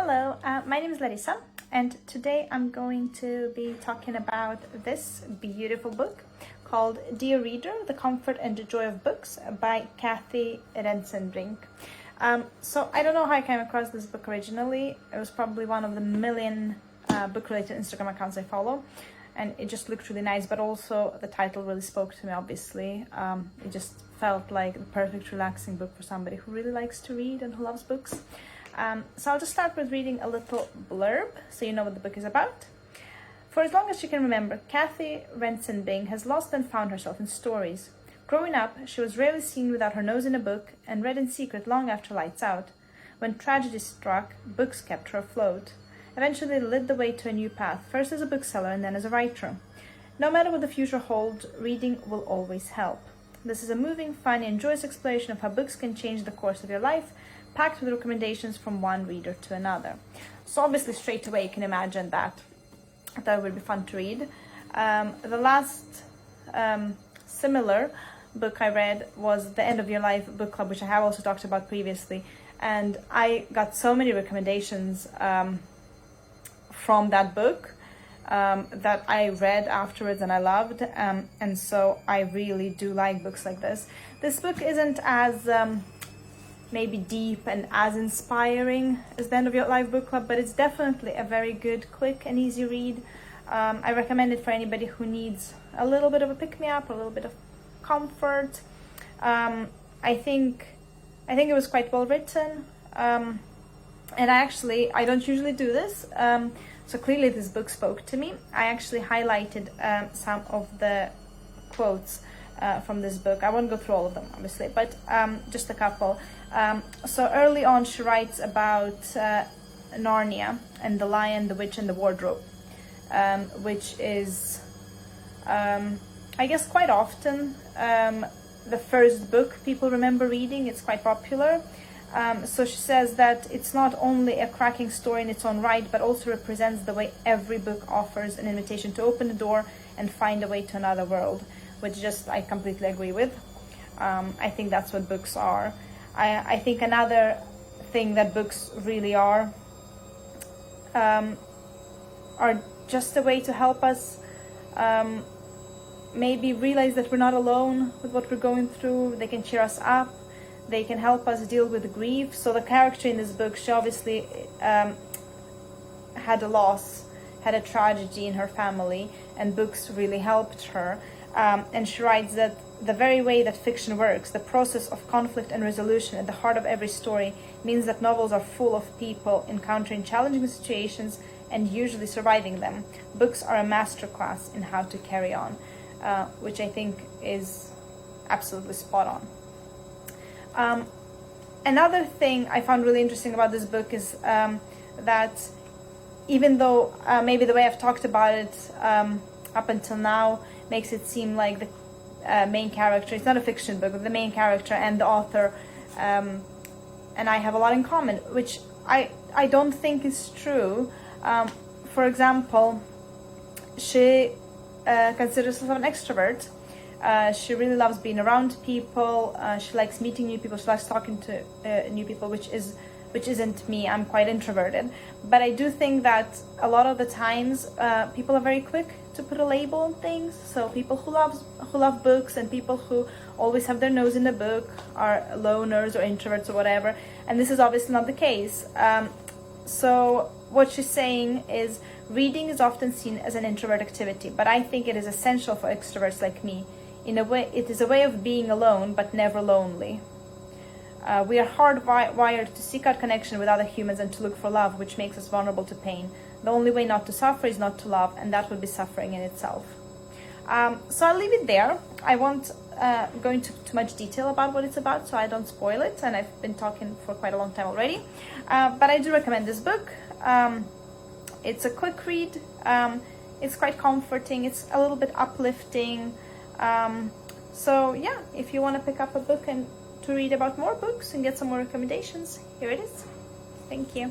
Hello, my name is Larissa, and today I'm going to be talking about this beautiful book called Dear Reader, The Comfort and the Joy of Books by Cathy Rentzenbrink. So I don't know how I came across this book originally. It was probably one of the million book-related Instagram accounts I follow, and it just looked really nice, but also the title really spoke to me, obviously. It just felt like the perfect relaxing book for somebody who really likes to read and who loves books. So I'll just start with reading a little blurb so you know what the book is about. For as long as she can remember, Cathy Rentzenbrink has lost and found herself in stories. Growing up, she was rarely seen without her nose in a book and read in secret long after lights out. When tragedy struck, books kept her afloat. Eventually led the way to a new path, first as a bookseller and then as a writer. No matter what the future holds, reading will always help. This is a moving, funny and joyous exploration of how books can change the course of your life, packed with recommendations from one reader to another. So obviously straight away you can imagine that would be fun to read. The last similar book I read was The End of Your Life book club, which I have also talked about previously, and I got so many recommendations from that book that I read afterwards and I loved, and so I really do like books like this. This book isn't as maybe deep and as inspiring as The End of Your Life book club, but it's definitely a very good, quick and easy read. I recommend it for anybody who needs a little bit of a pick-me-up, a little bit of comfort. I think it was quite well written, and I don't usually do this, so clearly this book spoke to me. I actually highlighted some of the quotes from this book. I won't go through all of them, obviously, but just a couple. So early on she writes about Narnia and the Lion, the Witch and the Wardrobe, which is I guess quite often the first book people remember reading. It's quite popular. So she says that it's not only a cracking story in its own right, but also represents the way every book offers an invitation to open the door and find a way to another world, which I completely agree with. I think that's what books are. I think another thing that books really are just a way to help us maybe realize that we're not alone with what we're going through. They can cheer us up. They can help us deal with grief. So the character in this book, she obviously had a loss, had a tragedy in her family, and books really helped her. And she writes that the very way that fiction works, the process of conflict and resolution at the heart of every story, means that novels are full of people encountering challenging situations and usually surviving them. Books are a masterclass in how to carry on, which I think is absolutely spot on. Another thing I found really interesting about this book is that even though maybe the way I've talked about it up until now makes it seem like the main character, it's not a fiction book, but the main character and the author and I have a lot in common, which I don't think is true. For example, she considers herself an extrovert. She really loves being around people. She likes meeting new people. She likes talking to new people, which isn't me. I'm quite introverted. But I do think that a lot of the times people are very quick to put a label on things. So people who love books and people who always have their nose in the book are loners or introverts or whatever. And this is obviously not the case. So what she's saying is reading is often seen as an introvert activity, but I think it is essential for extroverts like me. In a way, it is a way of being alone, but never lonely. We are hardwired to seek out connection with other humans and to look for love, which makes us vulnerable to pain. The only way not to suffer is not to love, and that would be suffering in itself. So I'll leave it there. I won't go into too much detail about what it's about, so I don't spoil it, and I've been talking for quite a long time already. But I do recommend this book. It's a quick read. It's quite comforting. It's a little bit uplifting. So yeah, if you want to pick up a book and to read about more books and get some more recommendations, here it is. Thank you.